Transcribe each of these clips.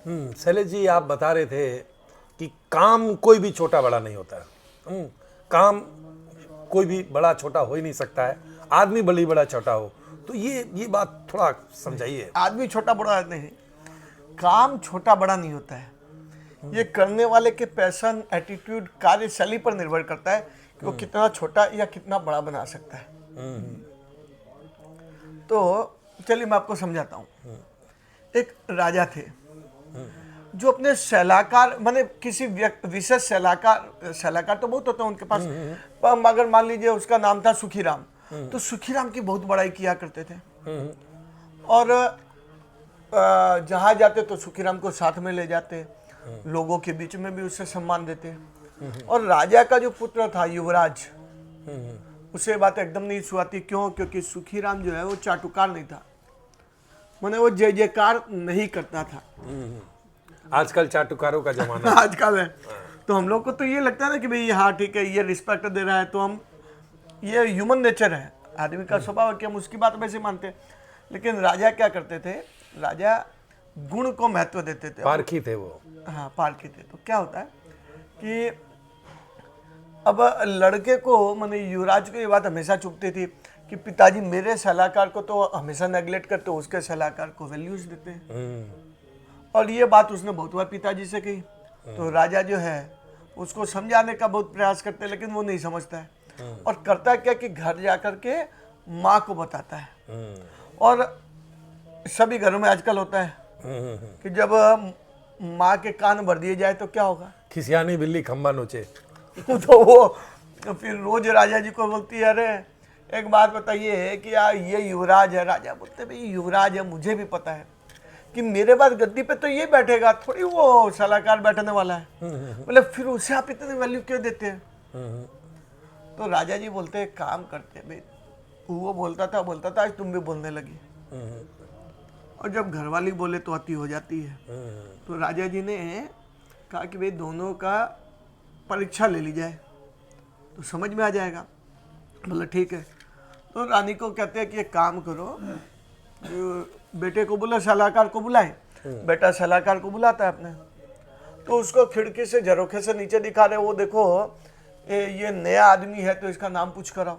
शैलेश जी, आप बता रहे थे कि काम कोई भी छोटा बड़ा नहीं होता है। काम कोई भी बड़ा छोटा हो ही नहीं सकता है, आदमी बड़ी बड़ा छोटा हो। तो ये बात थोड़ा समझाइए। आदमी छोटा बड़ा नहीं, काम छोटा बड़ा नहीं होता है। ये करने वाले के पैशन, एटीट्यूड, कार्यशैली पर निर्भर करता है कि वो कितना छोटा या कितना बड़ा बना सकता है। तो चलिए मैं आपको समझाता हूँ। एक राजा थे जो अपने सलाहकार, माने किसी विशेष सलाहकार तो बहुत होते हैं उनके पास, पर अगर मान लीजिए उसका नाम था सुखीराम, तो सुखीराम की बहुत बड़ाई किया करते थे। और जहाँ जाते तो सुखीराम को साथ में ले जाते, लोगों के बीच में भी उससे सम्मान देते। और राजा का जो पुत्र था युवराज, उसे बात एकदम नहीं सुहाती। क्यों? क्योंकि सुखीराम जो है वो चाटुकार नहीं था, माने वो जय जयकार नहीं करता था। आजकल चाटुकारों का जमाना आजकल है, तो हम लोग को तो ये लगता है ना कि भाई हाँ ठीक है, ये रिस्पेक्ट दे रहा है, तो हम, ये ह्यूमन नेचर है, आदमी का स्वभाव है कि हम उसकी बात वैसे मानते हैं। लेकिन राजा क्या करते थे? राजा गुण को महत्व देते थे, पारखी थे वो। हाँ पारखी थे। तो क्या होता है कि अब लड़के को, माने युवराज को ये बात हमेशा चुभती थी कि पिताजी मेरे सलाहकार को तो हमेशा नेग्लेक्ट करते, उसके सलाहकार को वैल्यूज देते हैं। और ये बात उसने बहुत बार पिताजी से कही। तो राजा जो है उसको समझाने का बहुत प्रयास करते हैं, लेकिन वो नहीं समझता है। और करता क्या कि घर जाकर के माँ को बताता है। और सभी घरों में आजकल होता है कि जब माँ के कान भर दिए जाए तो क्या होगा? खिसियानी बिल्ली खंबा नोचे। तो वो फिर रोज राजा जी को बोलती है, अरे एक बात बताइए कि यार ये युवराज है। राजा बोलते भाई युवराज है, मुझे भी पता है कि मेरे बाद गद्दी पे तो ये बैठेगा, थोड़ी वो सलाहकार बैठने वाला है। बोले फिर उसे आप इतनी वैल्यू क्यों देते हैं? तो राजा जी बोलते हैं काम करते भाई, वो बोलता था आज तुम भी बोलने लगी। और जब घरवाली बोले तो अति हो जाती है। तो राजा जी ने कहा कि भाई दोनों का परीक्षा ले ली जाए तो समझ में आ जाएगा। बोला ठीक है। तो रानी को कहते हैं कि एक काम करो, बेटे को बोला सलाहकार को बुलाए। बेटा सलाहकार को बुलाता है अपने, तो उसको खिड़की से झरोखे से नीचे दिखा रहे, वो देखो ये नया आदमी है तो इसका नाम पूछ कर आओ।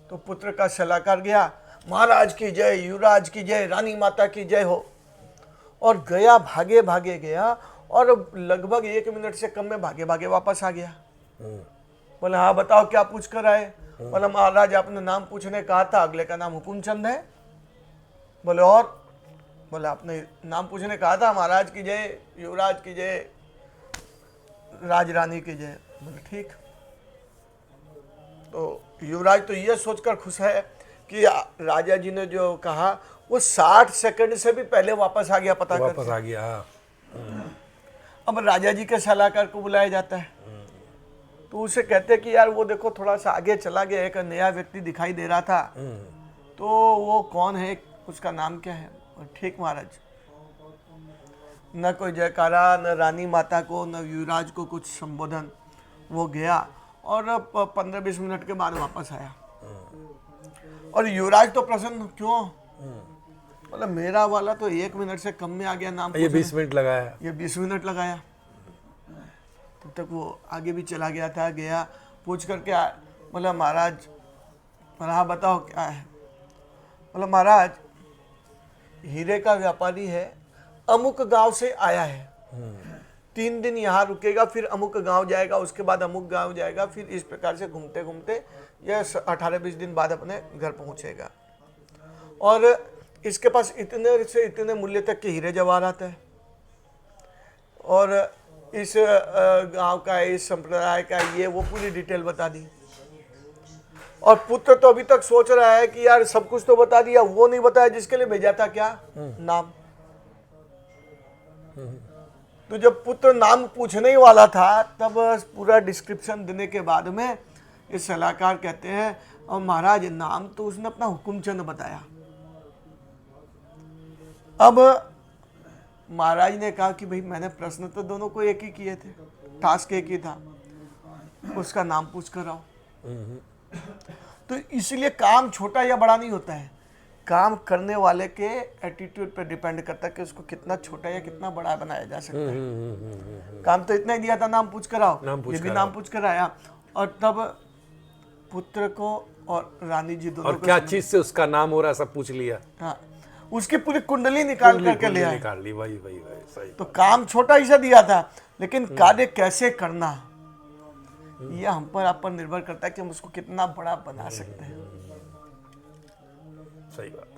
तो पुत्र का सलाहकार गया, महाराज की जय, युवराज की जय, रानी माता की जय हो। और गया, भागे भागे गया और लगभग 1 मिनट से कम में भागे भागे वापस आ गया। बोले हाँ बताओ क्या पूछ कर आए? बोला महाराज आपने नाम पूछने कहा था, अगले का नाम हुकुमचंद है। बोले और? बोले आपने नाम पूछने कहा था, महाराज की जय, युवराज की जय, राज रानी की जय। बोले ठीक। तो युवराज तो ये सोचकर खुश है कि राजा जी ने जो कहा वो 60 सेकंड से भी पहले वापस आ गया, पता कर वापस आ गया। अब राजा जी के सलाहकार को बुलाया जाता है। तो उसे कहते कि यार वो देखो थोड़ा सा आगे चला गया, एक नया व्यक्ति दिखाई दे रहा था, तो वो कौन है, उसका नाम क्या है? और ठीक महाराज। न कोई जयकारा, न रानी माता को, न युवराज को कुछ संबोधन। वो गया और 15-20 मिनट के बाद वापस आया। और युवराज तो प्रसन्न, क्यों? बोला मेरा वाला तो 1 मिनट से कम में आ गया नाम, ये 20 मिनट लगाया, ये 20 मिनट लगाया। तब तक वो आगे भी चला गया था, गया पूछ करके बोला महाराज, बोला हाँ बताओ क्या है? बोला महाराज हीरे का व्यापारी है, अमुक गांव से आया है, 3 दिन यहाँ रुकेगा, फिर अमुक गांव जाएगा, उसके बाद अमुक गांव जाएगा, फिर इस प्रकार से घूमते घूमते यह 18-20 दिन बाद अपने घर पहुँचेगा। और इसके पास इतने से इतने मूल्य तक के हीरे जवाहरात है, और इस गांव का, इस संप्रदाय का, ये वो पूरी डिटेल बता दी। और पुत्र तो अभी तक सोच रहा है कि यार सब कुछ तो बता दिया, वो नहीं बताया जिसके लिए भेजा था, क्या नाम। तो जब पुत्र नाम पूछने ही वाला था, तब पूरा डिस्क्रिप्शन देने के बाद में इस सलाहकार कहते हैं, और महाराज नाम तो उसने अपना हुकुमचंद बताया। अब महाराज ने कहा कि भाई मैंने प्रश्न तो दोनों को एक ही किए थे, टास्क एक ही था, उसका नाम पूछ कर आओ। तो इसलिए काम छोटा या बड़ा नहीं होता है, काम करने वाले के एटीट्यूड पे डिपेंड करता है कि उसको कितना छोटा या कितना बड़ा बनाया जा सकता है। काम तो इतना ही दिया था, नाम पूछ कर आओ, ये भी नाम पूछ कर आया। और तब पुत्र को और रानी जी दोनों और क्या चीज से उसका नाम हो रहा है सब पूछ लिया, हाँ, उसकी पूरी कुंडली निकाल करके ले आए। निकाल ली, वही वही वही सही। तो काम छोटा ही सा दिया था, लेकिन कार्य कैसे करना यह हम पर आप पर निर्भर करता है कि हम उसको कितना बड़ा बना सकते हैं। सही बात।